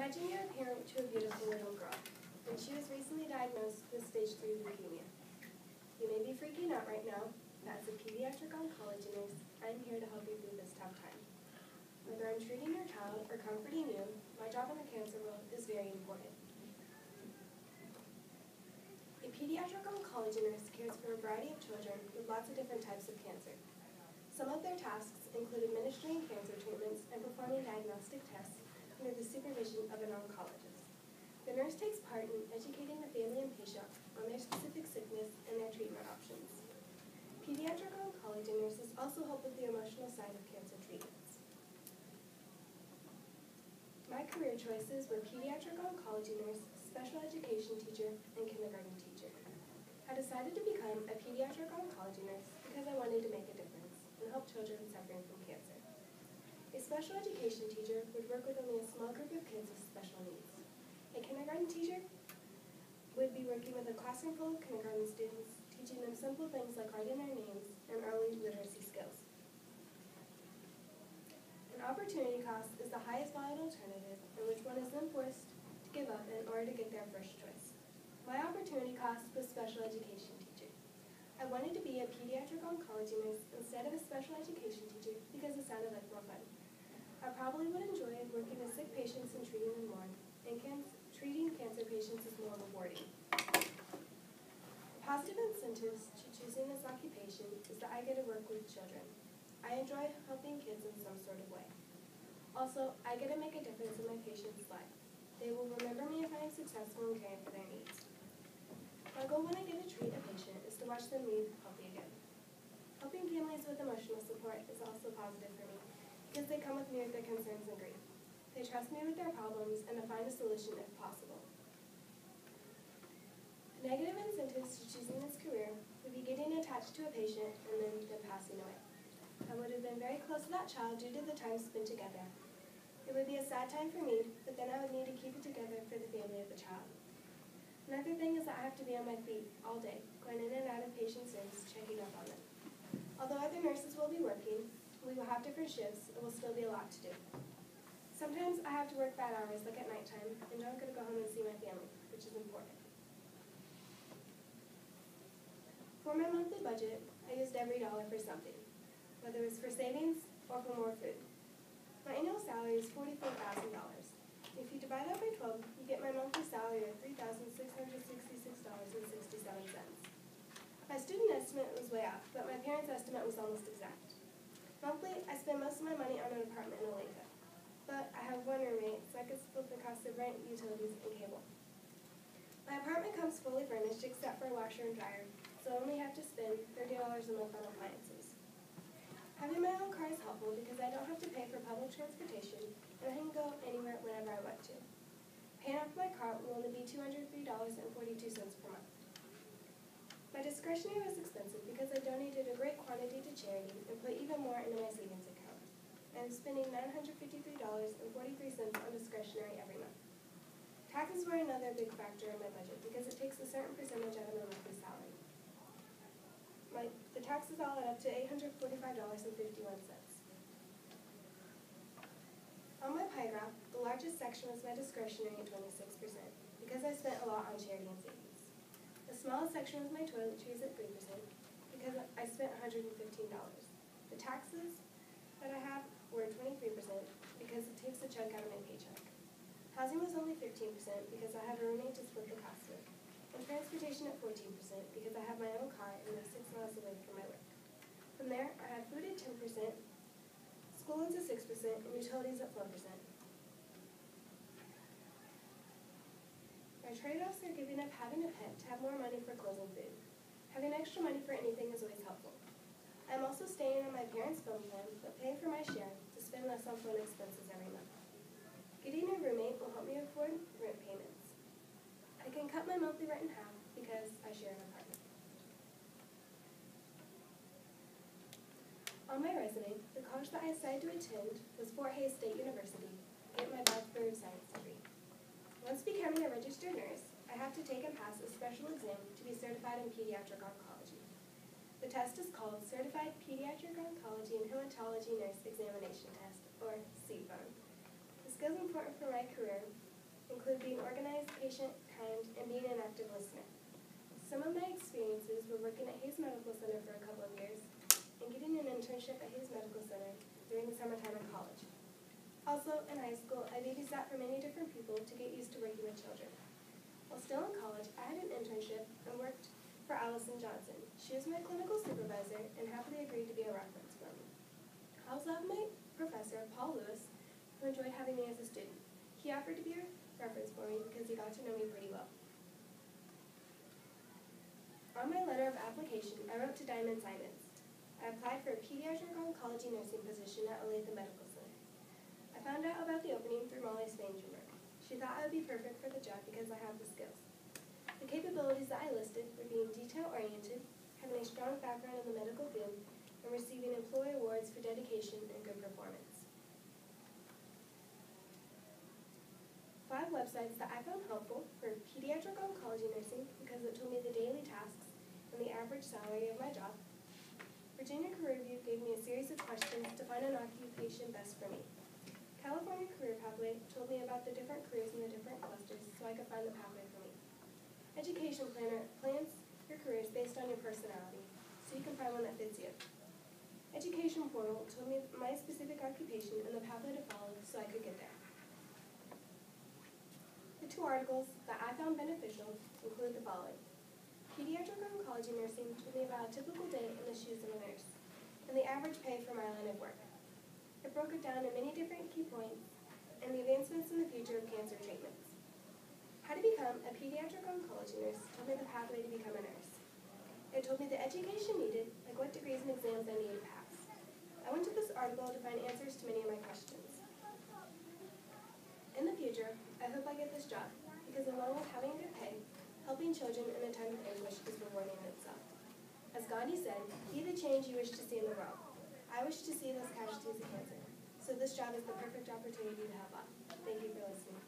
Imagine you're a parent to a beautiful little girl, and she was recently diagnosed with stage 3 leukemia. You may be freaking out right now, but as a pediatric oncology nurse, I'm here to help you through this tough time. Whether I'm treating your child or comforting you, my job in the cancer world is very important. A pediatric oncology nurse cares for a variety of children with lots of different types of cancer. Some of their tasks include administering cancer treatments and performing diagnostic tests under the supervision of an oncologist. The nurse takes part in educating the family and patient on their specific sickness and their treatment options. Pediatric oncology nurses also help with the emotional side of cancer treatments. My career choices were pediatric oncology nurse, special education teacher, and kindergarten teacher. I decided to become a pediatric oncology nurse because I wanted to make a difference and help children suffering from cancer. A special education teacher would work with only a small group of kids with special needs. A kindergarten teacher would be working with a classroom full of kindergarten students, teaching them simple things like writing their names and early literacy skills. An opportunity cost is the highest valued alternative in which one is then forced to give up in order to get their first choice. My opportunity cost was special education teacher. I wanted to be a pediatric oncology nurse instead of a special education teacher because it sounded like more fun. I probably would enjoy working with sick patients and treating them more, and treating cancer patients is more rewarding. Positive incentives to choosing this occupation is that I get to work with children. I enjoy helping kids in some sort of way. Also, I get to make a difference in my patient's life. They will remember me if I am successful in caring for their needs. My goal when I get to treat a patient is to watch them leave healthy again. Helping families with emotional support is also positive for me because they come with me with their concerns and grief. They trust me with their problems and to find a solution if possible. Negative incentives to choosing this career would be getting attached to a patient and then them passing away. I would have been very close to that child due to the time spent together. It would be a sad time for me, but then I would need to keep it together for the family of the child. Another thing is that I have to be on my feet all day, going in and out of patients' rooms, checking up on them. Although other nurses will be working, we will have different shifts, it will still be a lot to do. Sometimes I have to work bad hours, like at nighttime, and don't get to go home and see my family, which is important. For my monthly budget, I used every dollar for something, whether it was for savings or for more food. My annual salary is $44,000. If you divide that by 12, you get my monthly salary of $3,666.67. My student estimate was way off, but my parents' estimate was almost exact. Monthly, I spend most of my money on an apartment in Olathe, but I have one roommate, so I can split the cost of rent, utilities, and cable. My apartment comes fully furnished except for a washer and dryer, so I only have to spend $30 a month on appliances. Having my own car is helpful because I don't have to pay for public transportation, and I can go anywhere whenever I want to. Paying off my car will only be $203.42 per month. My discretionary was expensive because I donated a great quantity to charity and put even more into my savings account. I am spending $953.43 on discretionary every month. Taxes were another big factor in my budget because it takes a certain percentage out of my monthly salary. The taxes all add up to $845.51. On my pie graph, the largest section was my discretionary at 26% because I spent a lot on charity and savings. The smallest section was my toiletries at 3% because I spent $115. The taxes that I have were 23% because it takes a chunk out of my paycheck. Housing was only 15% because I have a roommate to split the cost with. And transportation at 14% because I have my own car and live 6 miles away from my work. From there, I have food at 10%, school is at 6%, and utilities at 4%. My trade-offs are giving up having a pet to have more money for clothes and food. Having extra money for anything is always helpful. I am also staying on my parents' phone plan, but paying for my share to spend less on phone expenses every month. Getting a roommate will help me afford rent payments. I can cut my monthly rent in half because I share an apartment. On my resume, the college that I decided to attend was Fort Hays State University to get my Bachelor of Science degree. Once becoming a registered nurse, I have to take and pass a special exam to be certified in pediatric oncology. The test is called Certified Pediatric Oncology and Hematology Nurse Examination Test, or CPON. The skills important for my career include being organized, patient, kind, and being an active listener. Some of my experiences were working at Hayes Medical Center for a couple of years and getting an internship at Hayes Medical Center during the summertime in college. Also, in high school, I babysat for many different people to get used to working with children. While still in college, I had an internship and worked for Allison Johnson. She was my clinical supervisor and happily agreed to be a reference for me. I also have my professor, Paul Lewis, who enjoyed having me as a student. He offered to be a reference for me because he got to know me pretty well. On my letter of application, I wrote to Diamond Simons. I applied for a pediatric oncology nursing position at Olathe Medical Center. I found out about the opening through Molly Spangenberg. She thought I would be perfect for the job because I have the skills. The capabilities that I listed were being detail-oriented, having a strong background in the medical field, and receiving employee awards for dedication and good performance. 5 websites that I found helpful were pediatric oncology nursing because it told me the daily tasks and the average salary of my job. Virginia Career View gave me a series of questions to find an occupation best for me. California Career Pathway told me about the different careers in the different clusters so I could find the pathway for me. Education Planner plans your careers based on your personality so you can find one that fits you. Education Portal told me my specific occupation and the pathway to follow so I could get there. The 2 articles that I found beneficial include the following. Pediatric oncology nursing told me about a typical day in the shoes of a nurse and the average pay for my line of work. It broke it down in many different key points and the advancements in the future of cancer treatments. How to become a pediatric oncology nurse told me the pathway to become a nurse. It told me the education needed, like what degrees and exams I needed to pass. I went to this article to find answers to many of my questions. In the future, I hope I get this job because along with having good pay, helping children in a time of anguish is rewarding in itself. As Gandhi said, be the change you wish to see in the world. I wish to see less casualties of cancer, so this job is the perfect opportunity to help out. Thank you for listening.